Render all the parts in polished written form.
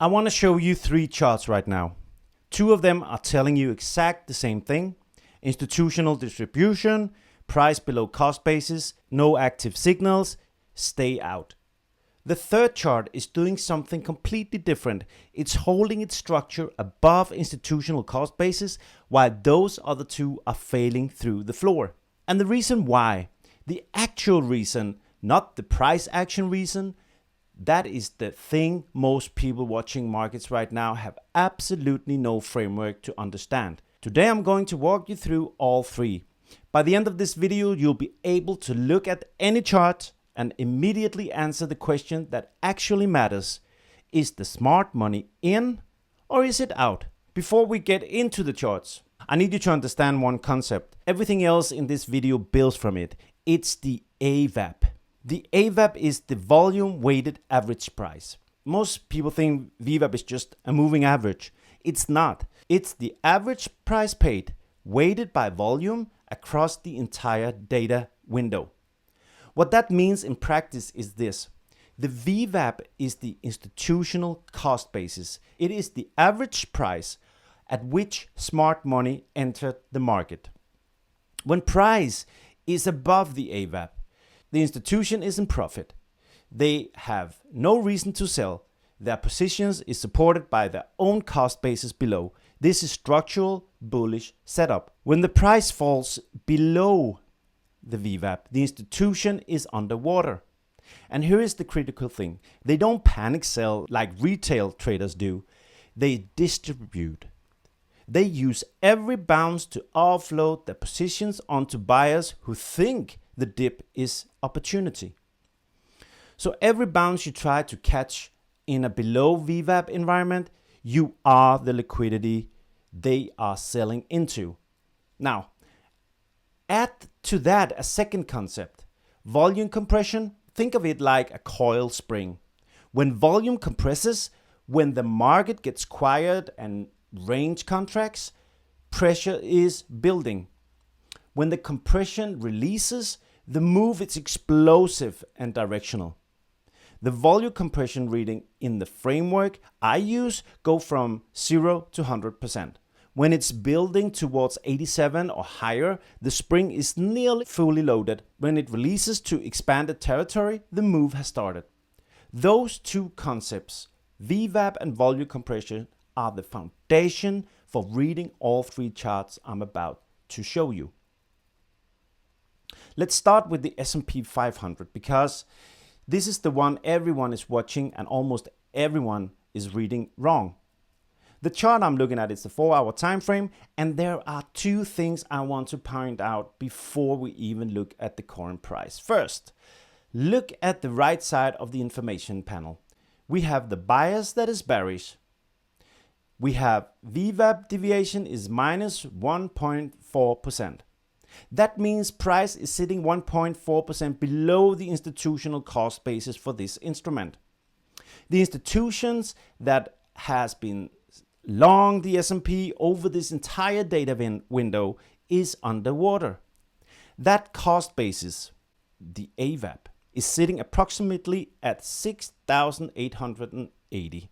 I want to show you 3 charts right now. 2 of them are telling you exact the same thing. Institutional distribution, price below cost basis, no active signals, stay out. The 3rd chart is doing something completely different. It's holding its structure above institutional cost basis, while those other 2 are failing through the floor. And the reason why, the actual reason, not the price action reason, that is the thing most people watching markets right now have absolutely no framework to understand. Today I'm going to walk you through all 3. By the end of this video, you'll be able to look at any chart and immediately answer the question that actually matters. Is the smart money in or is it out? Before we get into the charts, I need you to understand one concept. Everything else in this video builds from it. It's the VWAP. The VWAP is the volume weighted average price. Most people think VWAP is just a moving average. It's not. It's the average price paid weighted by volume across the entire data window. What that means in practice is this. The VWAP is the institutional cost basis. It is the average price at which smart money entered the market. When price is above the VWAP, the institution is in profit. They have no reason to sell. Their positions is supported by their own cost basis below. This is structural bullish setup. When the price falls below the VWAP, the institution is underwater. And here is the critical thing. They don't panic sell like retail traders do. They distribute. They use every bounce to offload their positions onto buyers who think the dip is opportunity. So every bounce you try to catch in a below VWAP environment, you are the liquidity they are selling into. Now, add to that a second concept, volume compression. Think of it like a coil spring. When volume compresses, when the market gets quiet and range contracts, pressure is building. When the compression releases, the move is explosive and directional. The volume compression reading in the framework I use go from 0 to 100%. When it's building towards 87 or higher, the spring is nearly fully loaded. When it releases to expanded territory, the move has started. Those 2 concepts, VWAP and volume compression, are the foundation for reading all 3 charts I'm about to show you. Let's start with the S&P 500 because this is the one everyone is watching and almost everyone is reading wrong. The chart I'm looking at is the 4-hour time frame, and there are 2 things I want to point out before we even look at the current price. First, look at the right side of the information panel. We have the bias that is bearish. We have VWAP deviation is minus 1.4%. That means price is sitting 1.4% below the institutional cost basis for this instrument. The institutions that has been long the S&P over this entire data window is underwater. That cost basis, the VWAP, is sitting approximately at 6,880.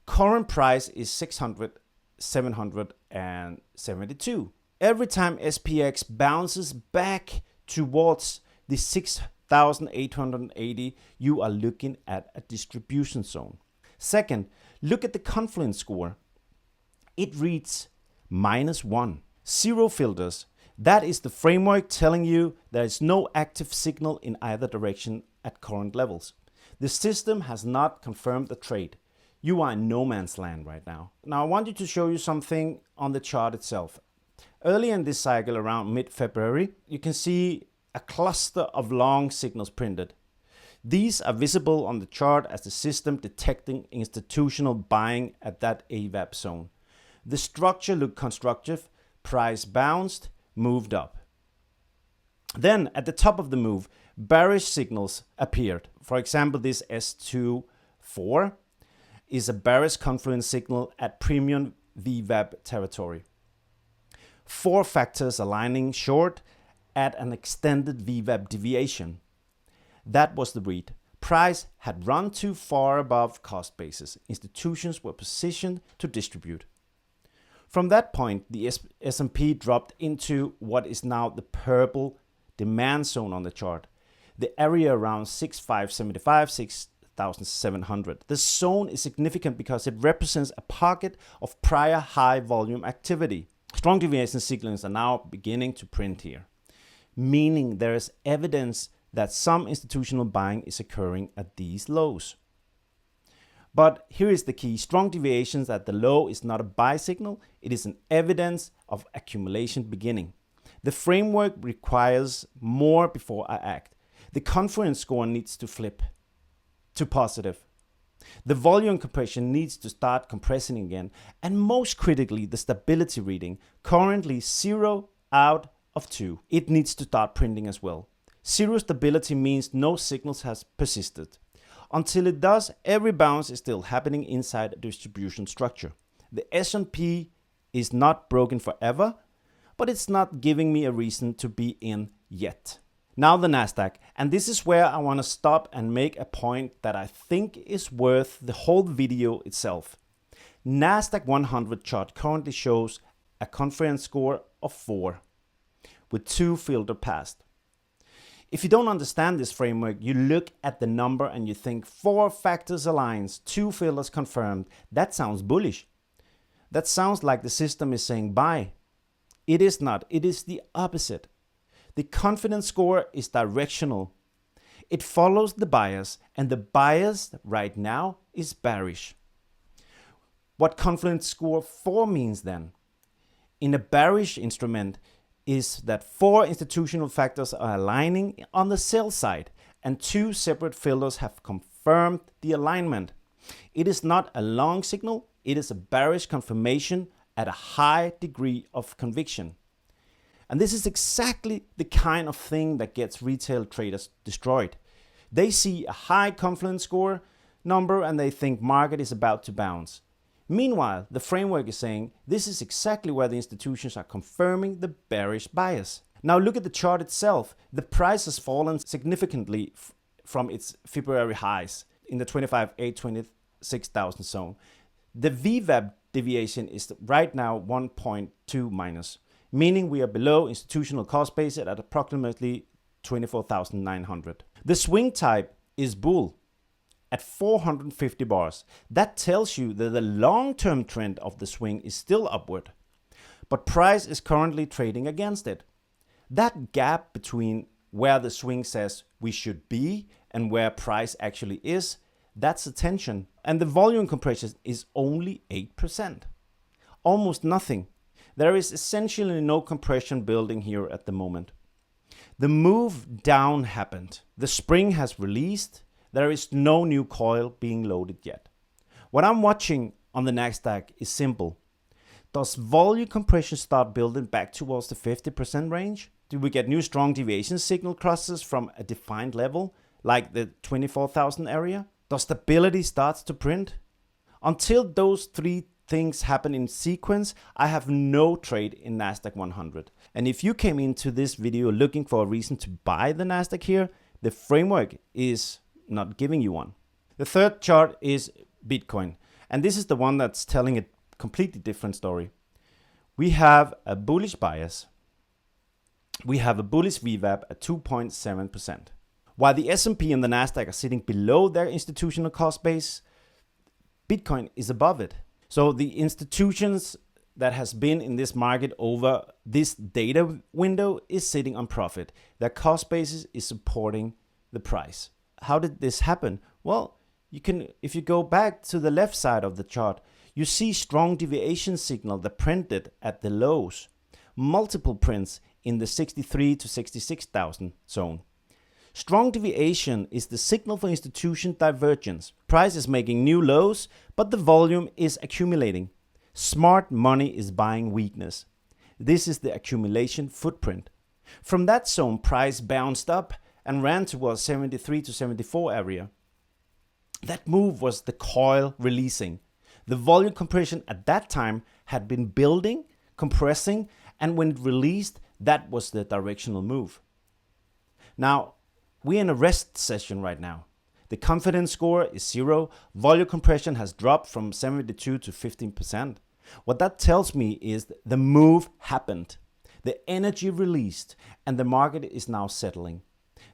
Current price is 772. Every time SPX bounces back towards the 6,880, you are looking at a distribution zone. Second, look at the Confluence Score. It reads -1. 0 filters. That is the framework telling you there is no active signal in either direction at current levels. The system has not confirmed the trade. You are in no man's land right now. Now I want you to show you something on the chart itself. Early in this cycle, around mid-February, you can see a cluster of long signals printed. These are visible on the chart as the system detecting institutional buying at that VWAP zone. The structure looked constructive, price bounced, moved up. Then at the top of the move, bearish signals appeared. For example, this S24 is a bearish confluence signal at premium VWAP territory. 4 factors aligning short at an extended VWAP deviation. That was the read. Price had run too far above cost basis. Institutions were positioned to distribute. From that point, the S&P dropped into what is now the purple demand zone on the chart, the area around 6,575, 6,700. This zone is significant because it represents a pocket of prior high volume activity. Strong deviation signals are now beginning to print here, meaning there is evidence that some institutional buying is occurring at these lows. But here is the key. Strong deviations at the low is not a buy signal. It is an evidence of accumulation beginning. The framework requires more before I act. The Confluence Score needs to flip to positive. The volume compression needs to start compressing again. And most critically, the stability reading, currently 0 out of 2. It needs to start printing as well. Zero stability means no signals has persisted. Until it does, every bounce is still happening inside a distribution structure. The S&P is not broken forever, but it's not giving me a reason to be in yet. Now the Nasdaq, and this is where I want to stop and make a point that I think is worth the whole video itself. Nasdaq 100 chart currently shows a Confluence Score of 4 with 2 filter passed. If you don't understand this framework, you look at the number and you think 4 factors aligns, 2 filters confirmed. That sounds bullish. That sounds like the system is saying buy. It is not. It is the opposite. The confidence score is directional. It follows the bias, and the bias right now is bearish. What Confluence Score 4 means then? In a bearish instrument, is that 4 institutional factors are aligning on the sell side and 2 separate filters have confirmed the alignment. It is not a long signal, it is a bearish confirmation at a high degree of conviction. And this is exactly the kind of thing that gets retail traders destroyed. They see a high Confluence Score number and they think market is about to bounce. Meanwhile, the framework is saying this is exactly where the institutions are confirming the bearish bias. Now look at the chart itself. The price has fallen significantly from its February highs in the 25,826,000 zone. The VWAP deviation is right now 1.2 minus, meaning we are below institutional cost basis at approximately 24,900. The swing type is bull at 450 bars. That tells you that the long-term trend of the swing is still upward, but price is currently trading against it. That gap between where the swing says we should be and where price actually is, that's the tension. And the volume compression is only 8%. Almost nothing. There is essentially no compression building here at the moment. The move down happened. The spring has released. There is no new coil being loaded yet. What I'm watching on the Nasdaq is simple. Does volume compression start building back towards the 50% range? Do we get new strong deviation signal crosses from a defined level, like the 24,000 area? Does stability start to print? Until those 3 things happen in sequence, I have no trade in Nasdaq 100. And if you came into this video looking for a reason to buy the Nasdaq here, the framework is not giving you one. The third chart is Bitcoin, and this is the one that's telling a completely different story. We have a bullish bias. We have a bullish VWAP at 2.7%. While the S&P and the Nasdaq are sitting below their institutional cost base, Bitcoin is above it. So the institutions that has been in this market over this data window is sitting on profit. Their cost basis is supporting the price. How did this happen? Well, if you go back to the left side of the chart, you see strong deviation signal that printed at the lows. Multiple prints in the 63 to 66,000 zone. Strong deviation is the signal for institution divergence. Price is making new lows, but the volume is accumulating. Smart money is buying weakness. This is the accumulation footprint. From that zone, price bounced up and ran towards 73 to 74 area. That move was the coil releasing. The volume compression at that time had been building, compressing, and when it released, that was the directional move. Now, we're in a rest session right now. The confidence score is 0. Volume compression has dropped from 72 to 15%. What that tells me is the move happened, the energy released, and the market is now settling.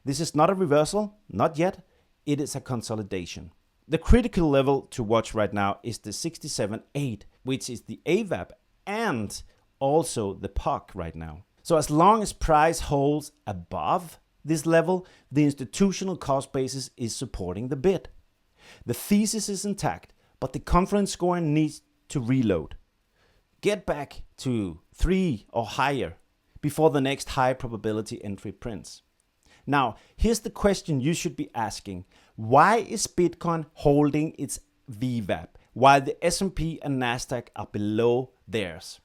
This is not a reversal, not yet. It is a consolidation. The critical level to watch right now is the 67.8, which is the AVAP and also the POC right now. So as long as price holds above this level, the institutional cost basis is supporting the bid. The thesis is intact, but the confidence score needs to reload. Get back to 3 or higher before the next high probability entry prints. Now, here's the question you should be asking. Why is Bitcoin holding its VWAP while the S&P and Nasdaq are below theirs?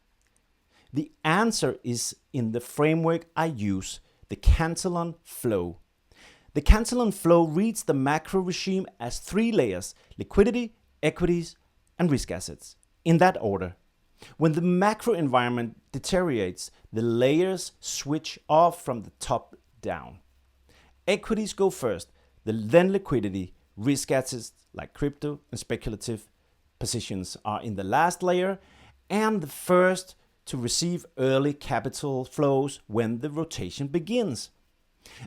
The answer is in the framework I use, the Cantillon flow. The Cantillon flow reads the macro regime as 3 layers: liquidity, equities, and risk assets, in that order. When the macro environment deteriorates, the layers switch off from the top down. Equities go first, then liquidity. Risk assets like crypto and speculative positions are in the last layer and the first to receive early capital flows when the rotation begins.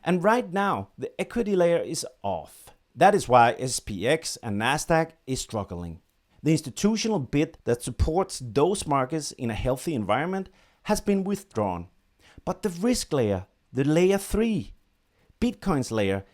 And right now, the equity layer is off. That is why SPX and Nasdaq is struggling. The institutional bid that supports those markets in a healthy environment has been withdrawn. But the risk layer, the layer 3, Bitcoin's layer,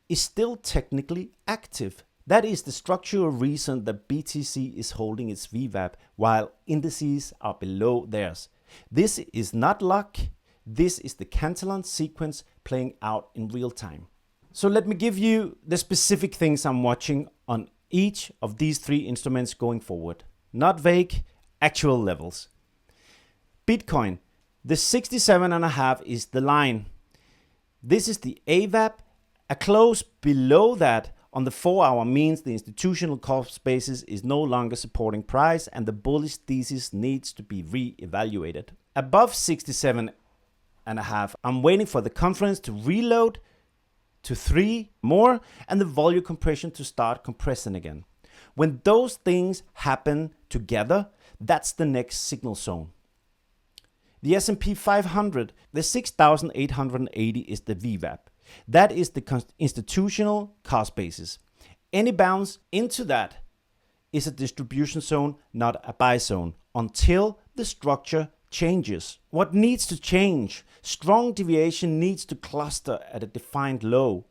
is still technically active. That is the structural reason that BTC is holding its VWAP while indices are below theirs. This is not luck. This is the Cantillon sequence playing out in real time. So let me give you the specific things I'm watching on each of these 3 instruments going forward. Not vague, actual levels. Bitcoin, the 67.5 is the line. This is the AVAP. A close below that on the 4-hour means the institutional cost basis is no longer supporting price and the bullish thesis needs to be re-evaluated. Above 67.5, I'm waiting for the confidence to reload to 3 more and the volume compression to start compressing again. When those things happen together, that's the next signal zone. The S&P 500, the 6,880 is the VWAP. That is the institutional cost basis. Any bounce into that is a distribution zone, not a buy zone, until the structure changes. What needs to change? Strong deviation needs to cluster at a defined low.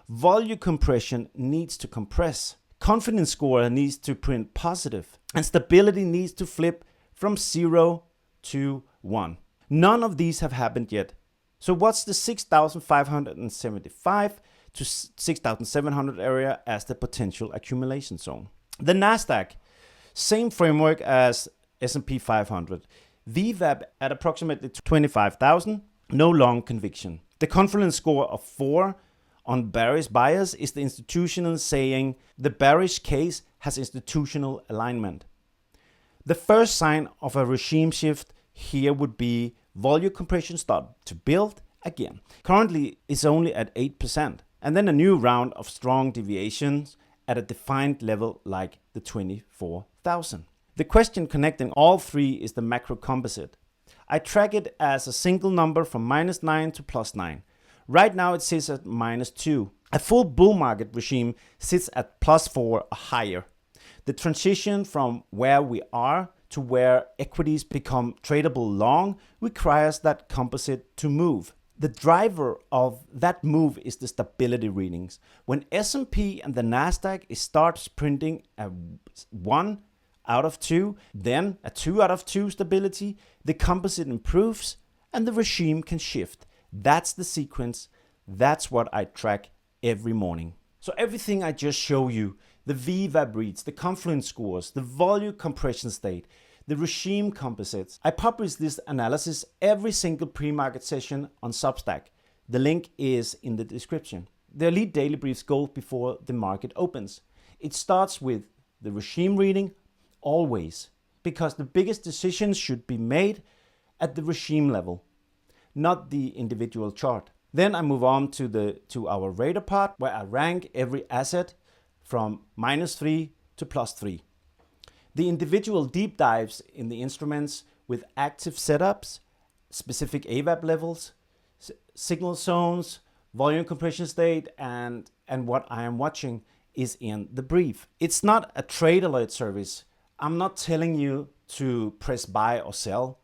Volume compression needs to compress. Confidence score needs to print positive. And stability needs to flip from 0 to 1. None of these have happened yet. So what's the 6,575 to 6,700 area as the potential accumulation zone? The Nasdaq, same framework as S&P 500. VWAP at approximately 25,000, no long conviction. The confidence score of 4 on bearish bias is the institutional saying the bearish case has institutional alignment. The first sign of a regime shift here would be volume compression start to build again. Currently, it's only at 8%. And then a new round of strong deviations at a defined level like the 24,000. The question connecting all 3 is the macro composite. I track it as a single number from -9 to +9. Right now it sits at -2. A full bull market regime sits at +4 or higher. The transition from where we are to where equities become tradable long requires that composite to move. The driver of that move is the stability readings. When S&P and the Nasdaq starts printing a 1 out of 2, then a 2 out of 2 stability, the composite improves and the regime can shift. That's the sequence. That's what I track every morning. So everything I just show you, the VWAP reads, the confluence scores, the volume compression state, the regime composites. I publish this analysis every single pre-market session on Substack. The link is in the description. The Elite Daily Briefs go before the market opens. It starts with the regime reading always, because the biggest decisions should be made at the regime level, not the individual chart. Then I move on to our radar part where I rank every asset from -3 to +3. The individual deep dives in the instruments with active setups, specific AVAP levels, signal zones, volume compression state, and what I am watching is in the brief. It's not a trade alert service. I'm not telling you to press buy or sell.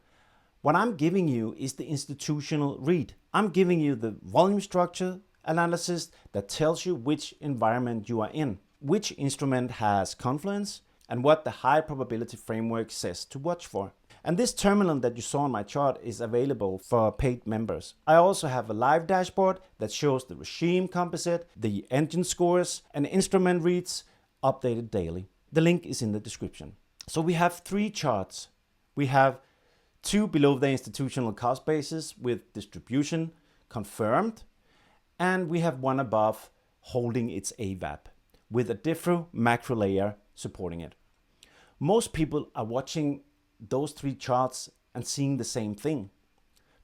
What I'm giving you is the institutional read. I'm giving you the volume structure analysis that tells you which environment you are in, which instrument has Confluence, and what the high probability framework says to watch for. And this terminal that you saw on my chart is available for paid members. I also have a live dashboard that shows the regime composite, the engine scores, and instrument reads updated daily. The link is in the description. So we have 3 charts. We have 2 below the institutional cost basis with distribution confirmed, and we have 1 above holding its AVAP with a different macro layer supporting it. Most people are watching those 3 charts and seeing the same thing.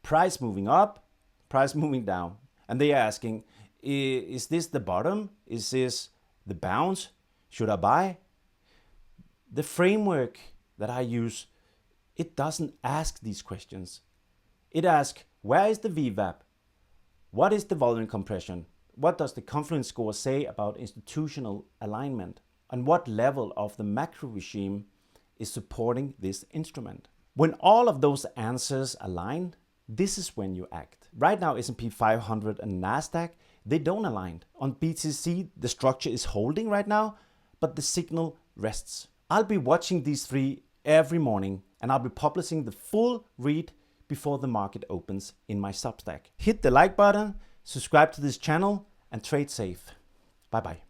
Price moving up, price moving down. And they are asking, is this the bottom? Is this the bounce? Should I buy? The framework that I use, it doesn't ask these questions. It asks, where is the VWAP? What is the volume compression? What does the Confluence Score say about institutional alignment? And what level of the macro regime is supporting this instrument? When all of those answers align, this is when you act. Right now, S&P 500 and Nasdaq, they don't align. On BTC, the structure is holding right now, but the signal rests. I'll be watching these 3 every morning, and I'll be publishing the full read before the market opens in my Substack. Hit the like button, subscribe to this channel, and trade safe. Bye bye.